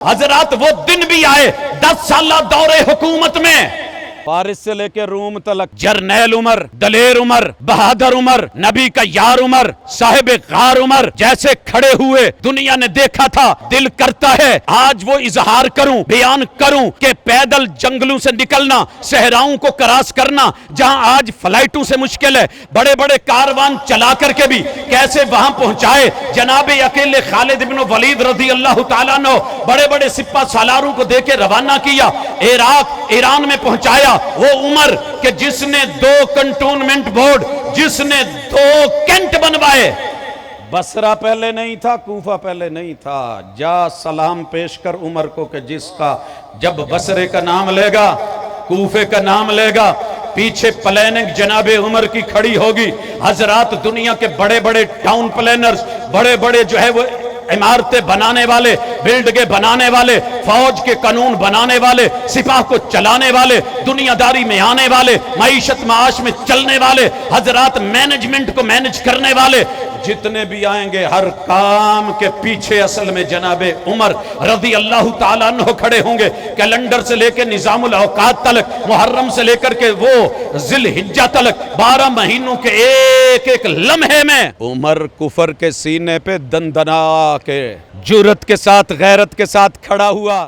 حضرات وہ دن بھی آئے 10 سالہ دور حکومت میں فارس سے لے کے روم تلک جرنیل عمر، دلیر عمر، بہادر عمر، نبی کا یار عمر، صاحب غار عمر جیسے کھڑے ہوئے دنیا نے دیکھا تھا۔ دل کرتا ہے آج وہ اظہار کروں، بیان کروں کہ پیدل جنگلوں سے نکلنا، صحراؤں کو کراس کرنا جہاں آج فلائٹوں سے مشکل ہے، بڑے بڑے کاروان چلا کر کے بھی کیسے وہاں پہنچائے جناب اکیلے خالد بن ولید رضی اللہ تعالیٰ عنہ، بڑے بڑے سپہ سالاروں کو دے کے روانہ کیا، عراق ایران میں پہنچایا۔ وہ عمر کہ جس نے 2 کنٹونمنٹ بورڈ، جس نے 2 کینٹ بنوائے۔ بصرہ پہلے نہیں تھا، کوفہ پہلے نہیں تھا۔ جا سلام پیش کر عمر کو کہ جس کا جب بصرے کا نام لے گا، کوفے کا نام لے گا، پیچھے پلاننگ جناب عمر کی کھڑی ہوگی۔ حضرات دنیا کے بڑے بڑے ٹاؤن پلانرز، بڑے بڑے جو ہے وہ عمارتیں بنانے والے، بلڈنگیں بنانے والے، فوج کے قانون بنانے والے، سپاہ کو چلانے والے، دنیا داری میں آنے والے، معیشت معاش میں چلنے والے، حضرات مینجمنٹ کو مینج کرنے والے جتنے بھی آئیں گے، ہر کام کے پیچھے اصل میں جناب عمر رضی اللہ تعالیٰ عنہ کھڑے ہوں گے۔ کیلنڈر سے لے کے نظام الاوقات تلک، محرم سے لے کر کے وہ ذی الحجہ تلک، 12 مہینوں کے ایک ایک لمحے میں عمر کفر کے سینے پہ دندنا کے جرأت کے ساتھ، غیرت کے ساتھ کھڑا ہوا۔